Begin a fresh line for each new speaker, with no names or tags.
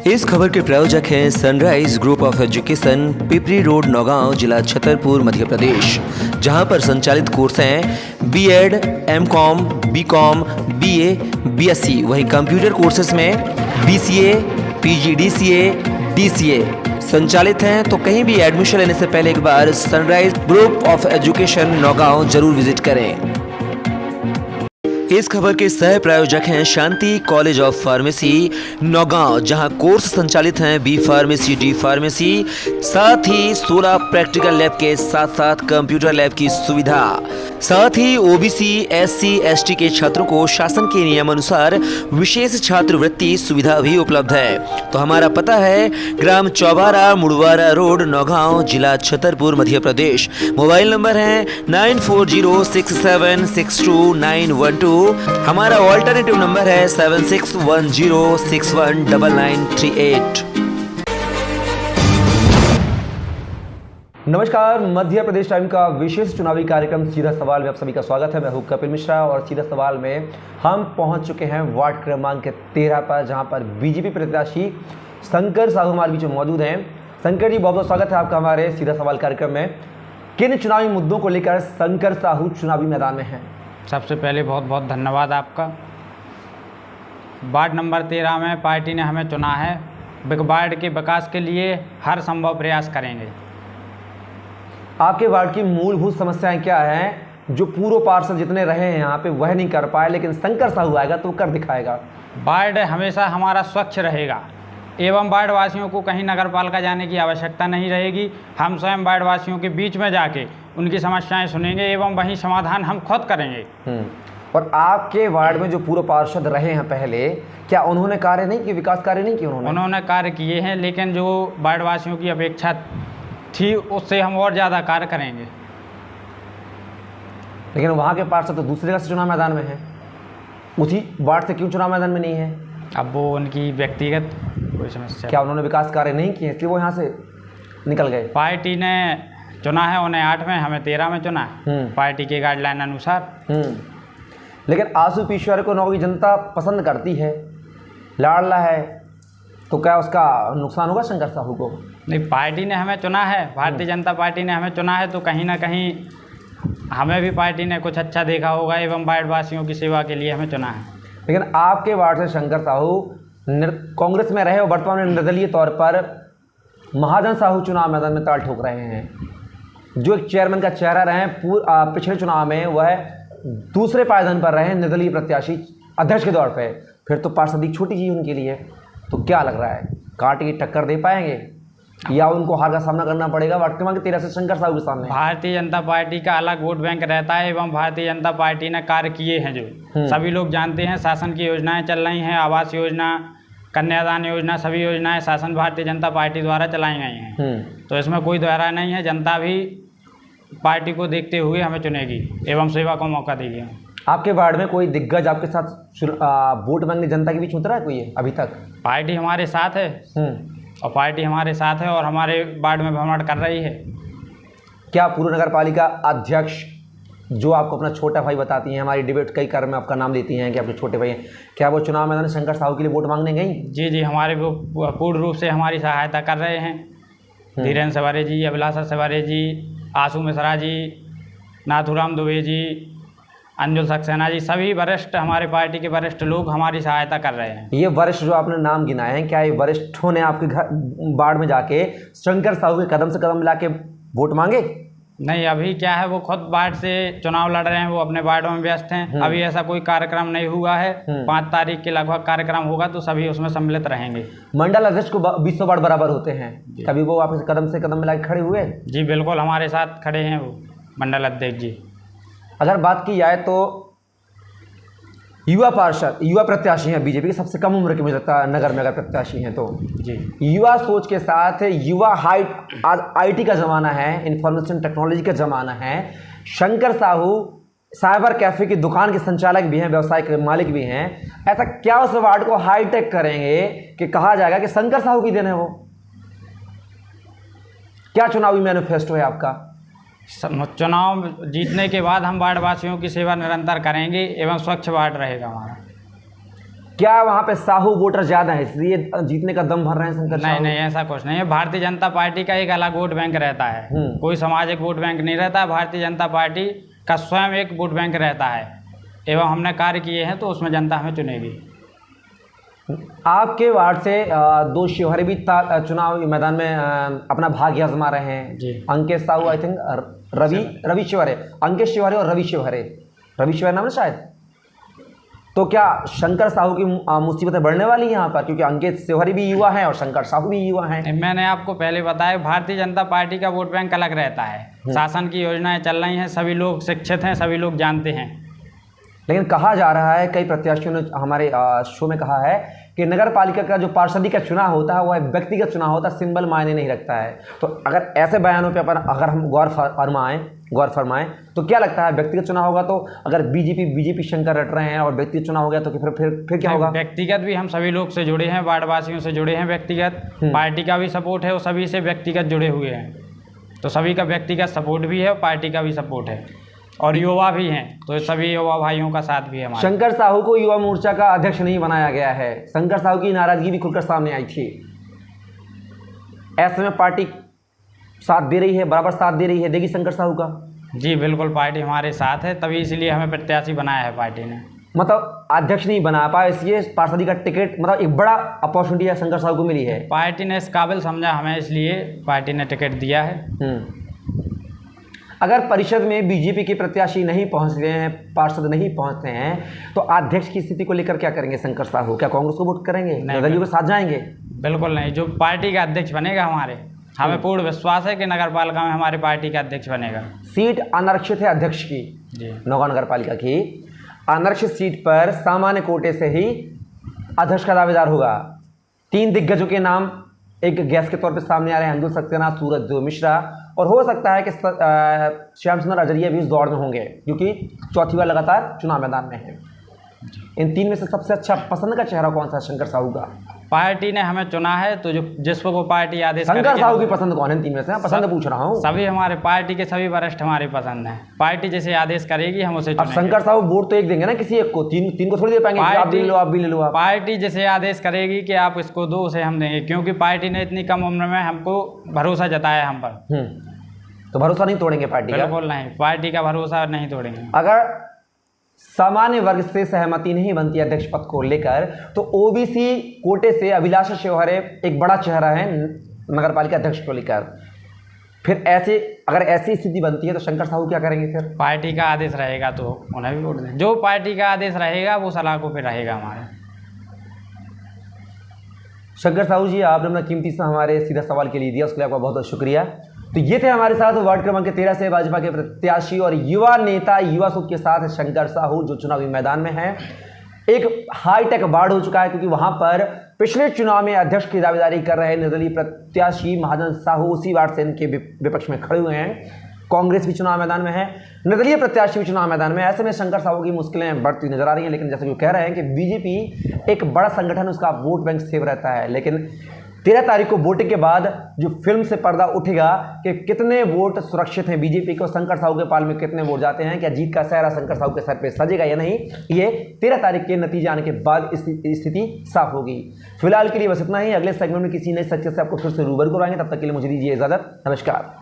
इस खबर के प्रायोजक हैं Sunrise group of education, Pipri road, Naugaon, जिला छतरपुर, मध्य प्रदेश, जहां पर संचालित कोर्स हैं BEd, MCom, BCom, BA, BSc. वहीं कंप्यूटर कोर्सेज में बीसीए, पीजीडीसीए, डीसीए संचालित हैं। तो कहीं भी एडमिशन लेने से पहले एक बार Sunrise group of Education Naugaon जरूर विजिट करें। इस खबर के सह प्रायोजक हैं Shanti College of Pharmacy Naugaon, जहां कोर्स संचालित हैं बी फार्मेसी, डी फार्मेसी, साथ ही 16 प्रैक्टिकल लैब के साथ साथ कंप्यूटर लैब की सुविधा। साथ ही ओबीसी, एससी, एसटी के छात्रों को शासन के नियमानुसार विशेष छात्रवृत्ति सुविधा भी उपलब्ध है। तो हमारा पता है ग्राम चौबारा, मुड़वारा रोड, नौगांव, जिला छतरपुर, मध्य प्रदेश। मोबाइल नंबर है 9406762912। हमारा ऑल्टरनेटिव नंबर है 7610619938। नमस्कार, मध्य प्रदेश टाइम का विशेष चुनावी कार्यक्रम सीधा सवाल में आप सभी का स्वागत है। मैं हूं कपिल मिश्रा और सीधा सवाल में हम पहुंच चुके हैं वार्ड क्रमांक 13 पर, जहां पर बीजेपी प्रत्याशी शंकर साहू हमारे बीच में मौजूद हैं। शंकर जी, बहुत बहुत स्वागत है आपका हमारे सीधा सवाल कार्यक्रम में। किन चुनावी मुद्दों को लेकर शंकर साहू चुनावी मैदान में हैं?
सबसे पहले बहुत बहुत धन्यवाद आपका। वार्ड नंबर 13 में पार्टी ने हमें चुना है। वार्ड के विकास के लिए हर संभव प्रयास करेंगे।
आपके वार्ड की मूलभूत समस्याएं क्या हैं जो पूर्व पार्षद जितने रहे हैं यहाँ पे वह नहीं कर पाए, लेकिन शंकर साहू आएगा तो कर दिखाएगा?
वार्ड हमेशा हमारा स्वच्छ रहेगा एवं वार्ड वासियों को कहीं नगर पालिका जाने की आवश्यकता नहीं रहेगी। हम स्वयं वार्ड वासियों के बीच में जाके उनकी समस्याएं सुनेंगे एवं वही समाधान हम खुद करेंगे।
और आपके वार्ड में जो पूर्व पार्षद रहे हैं पहले, क्या उन्होंने कार्य नहीं किए, विकास कार्य नहीं किए?
उन्होंने कार्य किए हैं, लेकिन जो वार्ड वासियों की अपेक्षा थी उससे हम और ज़्यादा कार्य करेंगे।
लेकिन वहाँ के पार्षद तो दूसरी जगह से चुनाव मैदान में हैं, उसी वार्ड से क्यों चुनाव मैदान में नहीं है?
अब वो उनकी व्यक्तिगत कोई समस्या।
क्या उन्होंने विकास कार्य नहीं किए इसलिए वो यहाँ से निकल गए?
पार्टी ने चुना है उन्हें 8 में, हमें 13 में चुना है पार्टी के गाइडलाइन अनुसार।
लेकिन आशु पिछवाड़े को नौकी जनता पसंद करती है, लाडला है, तो क्या उसका नुकसान होगा शंकर साहू को?
नहीं, पार्टी ने हमें चुना है, भारतीय जनता पार्टी ने हमें चुना है, तो कहीं ना कहीं हमें भी पार्टी ने कुछ अच्छा देखा होगा एवं वार्ड वासियों की सेवा के लिए हमें चुना है।
लेकिन आपके वार्ड से शंकर साहू कांग्रेस में रहे और वर्तमान में निर्दलीय तौर पर महाजन साहू चुनाव मैदान में ताल ठोक रहे हैं। जो एक चेयरमैन का चेहरा रहे पिछले चुनाव में, वह दूसरे पायदान पर रहे निर्दलीय प्रत्याशी अध्यक्ष के तौर पर। फिर तो पार्षदी छोटी चीज उनके लिए। तो क्या लग रहा है, कांटे की टक्कर दे पाएंगे या उनको हार का सामना करना पड़ेगा वार्ड क्रमांक 13 से शंकर साहू के सामने? भारतीय
जनता पार्टी का अलग वोट बैंक रहता है एवं भारतीय जनता पार्टी ने कार्य किए हैं जो सभी लोग जानते हैं। शासन की योजनाएं चल रही हैं, आवास योजना, कन्यादान योजना, सभी योजनाएं शासन भारतीय जनता पार्टी द्वारा चलाई गई हैं। तो इसमें कोई दोहरा नहीं है। जनता भी पार्टी को देखते हुए हमें चुनेगी एवं सेवा को मौका देगी।
आपके वार्ड में कोई दिग्गज आपके साथ वोट मांगने जनता के बीच उतरा है कोई अभी तक?
पार्टी हमारे साथ है और पार्टी हमारे साथ है और हमारे वार्ड में भ्रमण कर रही है।
क्या पूर्व नगर पालिका अध्यक्ष, जो आपको अपना छोटा भाई बताती हैं, हमारी डिबेट कई कार्य में आपका नाम लेती हैं कि आपके छोटे भाई हैं, क्या वो चुनाव मैदान शंकर साहू के लिए वोट मांगने गई?
जी, हमारे वो पूर्ण रूप से हमारी सहायता कर रहे हैं। धीरेन्द्र सवारे जी, अभिलाषा सवारे जी, आशू मिश्रा जी, नाथूराम दुबे जी, अंजुल सक्सेना जी, सभी वरिष्ठ हमारे पार्टी के वरिष्ठ लोग हमारी सहायता कर रहे हैं।
ये वरिष्ठ जो आपने नाम गिनाए हैं, क्या ये वरिष्ठों ने आपके घर वार्ड में जाके शंकर साहू के कदम से कदम मिला के वोट मांगे?
नहीं, अभी क्या है, वो खुद वार्ड से चुनाव लड़ रहे हैं, वो अपने वार्डों में व्यस्त हैं। अभी ऐसा कोई कार्यक्रम नहीं हुआ है। 5 तारीख के लगभग कार्यक्रम होगा तो सभी उसमें सम्मिलित रहेंगे। मंडल अध्यक्ष को 20 वार्ड बराबर होते हैं, कभी वो आपसे कदम से कदम मिला के खड़े हुए? जी बिल्कुल, हमारे साथ खड़े हैं वो मंडल अध्यक्ष जी।
अगर बात की जाए तो युवा पार्षद, युवा प्रत्याशी हैं बीजेपी के, सबसे कम उम्र के मुझे लगता है नगर में अगर प्रत्याशी हैं तो जी, युवा सोच के साथ युवा हाइट, आज आईटी का ज़माना है, इंफॉर्मेशन टेक्नोलॉजी का ज़माना है। शंकर साहू साइबर कैफ़े की दुकान के संचालक भी हैं, व्यवसाय के मालिक भी हैं। ऐसा क्या उस वार्ड को हाईटेक करेंगे कि कहा जाएगा कि शंकर साहू की देन है वो? क्या चुनावी मैनिफेस्टो है आपका?
चुनाव जीतने के बाद हम वार्ड वासियों की सेवा निरंतर करेंगे एवं स्वच्छ वार्ड रहेगा हमारा।
क्या वहाँ पे साहू वोटर ज्यादा है इसलिए जीतने का दम भर रहे हैं शंकर
नहीं
साहू?
नहीं, ऐसा कुछ नहीं है। भारतीय जनता पार्टी का एक अलग वोट बैंक रहता है, कोई सामाजिक वोट बैंक नहीं रहता है। भारतीय जनता पार्टी का स्वयं एक वोट बैंक रहता है एवं हमने कार्य किए हैं तो उसमें जनता हमें चुनेगी।
आपके वार्ड से दो शिवहरी भी चुनाव मैदान में अपना भाग्य आजमा रहे हैं
जी।
अंकित साहू, आई थिंक रवि शिवहरे, अंकित शिवहरे और रवि शिवहरे नाम है शायद। तो क्या शंकर साहू की मुसीबतें बढ़ने वाली हैं यहाँ पर, क्योंकि अंकित शिवहरे भी युवा हैं और शंकर साहू भी युवा हैं?
मैंने आपको पहले बताया भारतीय जनता पार्टी का वोट बैंक अलग रहता है, शासन की योजनाएं चल रही हैं, सभी लोग शिक्षित हैं, सभी लोग जानते हैं।
लेकिन कहा जा रहा है, कई प्रत्याशियों ने हमारे शो में कहा है कि नगर पालिका का जो पार्षदी का चुनाव होता है वह व्यक्तिगत चुनाव होता है, सिंबल मायने नहीं रखता है। तो अगर ऐसे बयानों पे अगर हम गौर फरमाएं तो क्या लगता है, व्यक्तिगत चुनाव होगा तो अगर बीजेपी शंकर रट रहे हैं और व्यक्तिगत चुनाव हो गया तो फिर क्या होगा?
व्यक्तिगत भी हम सभी लोग से जुड़े हैं, वार्डवासियों से जुड़े हैं, व्यक्तिगत पार्टी का भी सपोर्ट है और सभी से व्यक्तिगत जुड़े हुए हैं, तो सभी का व्यक्तिगत सपोर्ट भी है और पार्टी का भी सपोर्ट है और युवा भी हैं, तो सभी युवा भाइयों का साथ भी है हमारे।
शंकर साहू को युवा मोर्चा का अध्यक्ष नहीं बनाया गया है, शंकर साहू की नाराजगी भी खुलकर सामने आई थी। ऐसे में पार्टी साथ दे रही है, बराबर साथ दे रही है, देगी शंकर साहू का?
जी बिल्कुल, पार्टी हमारे साथ है, तभी इसलिए हमें प्रत्याशी बनाया है पार्टी ने।
मतलब अध्यक्ष नहीं बना पाया इसलिए पार्षदी का टिकट, मतलब एक बड़ा अपॉर्चुनिटी है शंकर साहू को मिली है।
पार्टी ने इस काबिल समझा हमें, इसलिए पार्टी ने टिकट दिया है।
अगर परिषद में बीजेपी के प्रत्याशी नहीं पहुंच रहे हैं, पार्षद नहीं पहुंचते हैं, तो अध्यक्ष की स्थिति को लेकर क्या करेंगे शंकर साहू? क्या कांग्रेस को वोट करेंगे, निर्दलीयों के साथ जाएंगे?
बिल्कुल नहीं, जो पार्टी का अध्यक्ष बनेगा हमारे, हमें पूर्ण विश्वास है कि नगर पालिका में हमारी पार्टी का अध्यक्ष बनेगा।
सीट अनारक्षित है अध्यक्ष की
जी,
नौगांव नगर पालिका की अनारक्षित सीट पर सामान्य कोटे से ही अध्यक्ष का दावेदार होगा। 3 दिग्गजों के नाम एक गैस के तौर पर सामने आ रहे हैं, हिंदुल सक्सेना, सूरज मिश्रा, और हो सकता है कि श्याम सुंदर अजरिया भी इस दौड़ में होंगे क्योंकि चौथी बार लगातार चुनाव मैदान में है। इन 3 में से सबसे अच्छा पसंद का चेहरा कौन सा है शंकर साहू का?
पार्टी ने हमें चुना है तो जो जिसको पार्टी आदेश
शंकर साहू की पसंद कौन है 3 में से? पसंद पूछ रहा हूँ।
सभी हमारे पार्टी के सभी वरिष्ठ हमारी पसंद है, पार्टी जैसे आदेश करेगी हम उसे
अब शंकर साहू वोट तो एक देंगे ना किसी एक को, 3 को थोड़ी दे पाएंगे, आप भी ले लो, आप भी ले लो।
पार्टी जैसे आदेश करेगी कि आप इसको दो, उसे हम देंगे, क्योंकि पार्टी ने इतनी कम उम्र में हमको भरोसा जताया हम पर।
तो भरोसा नहीं तोड़ेंगे पार्टी का?
बिल्कुल नहीं, पार्टी का भरोसा नहीं तोड़ेंगे।
अगर सामान्य वर्ग से सहमति नहीं बनती अध्यक्ष पद को लेकर तो ओबीसी कोटे से अभिलाषा शिवहरे एक बड़ा चेहरा है नगर पालिका अध्यक्ष को लेकर। फिर अगर ऐसी स्थिति बनती है तो शंकर साहू क्या करेंगे फिर?
पार्टी का आदेश रहेगा तो उन्हें भी वोट दें, जो पार्टी का आदेश रहेगा वो सलाह को फिर रहेगा हमारे।
शंकर साहू जी, आपने अपना कीमती समय हमारे सीधा सवाल के लिए दिया, उसके लिए आपका बहुत बहुत शुक्रिया। तो ये थे हमारे साथ वार्ड क्रमांक 13 से भाजपा के प्रत्याशी और युवा नेता, युवा सूख के साथ शंकर साहू जो चुनावी मैदान में है। एक हाईटेक वार्ड हो चुका है क्योंकि वहां पर पिछले चुनाव में अध्यक्ष की दावेदारी कर रहे निर्दलीय प्रत्याशी महाजन साहू उसी वार्ड से इनके विपक्ष में खड़े हुए हैं। कांग्रेस भी चुनाव मैदान में है, निर्दलीय प्रत्याशी भी चुनाव मैदान में। ऐसे में शंकर साहू की मुश्किलें बढ़ती नजर आ रही हैं, लेकिन जैसे कि वो कह रहे हैं कि बीजेपी एक बड़ा संगठन, उसका वोट बैंक सेव रहता है। लेकिन 13 तारीख को वोटिंग के बाद जो फिल्म से पर्दा उठेगा कि कितने वोट सुरक्षित हैं बीजेपी को, शंकर साहू के पाल में कितने वोट जाते हैं, क्या जीत का सहरा शंकर साहू के सर पे सजेगा या नहीं, ये 13 तारीख के नतीजे आने के बाद स्थिति साफ होगी। फिलहाल के लिए बस इतना ही। अगले सेगमेंट में किसी नए सच्चे से आपको फिर से रूबरू कराएंगे, तब तक के लिए मुझे दीजिए इजाजत। नमस्कार।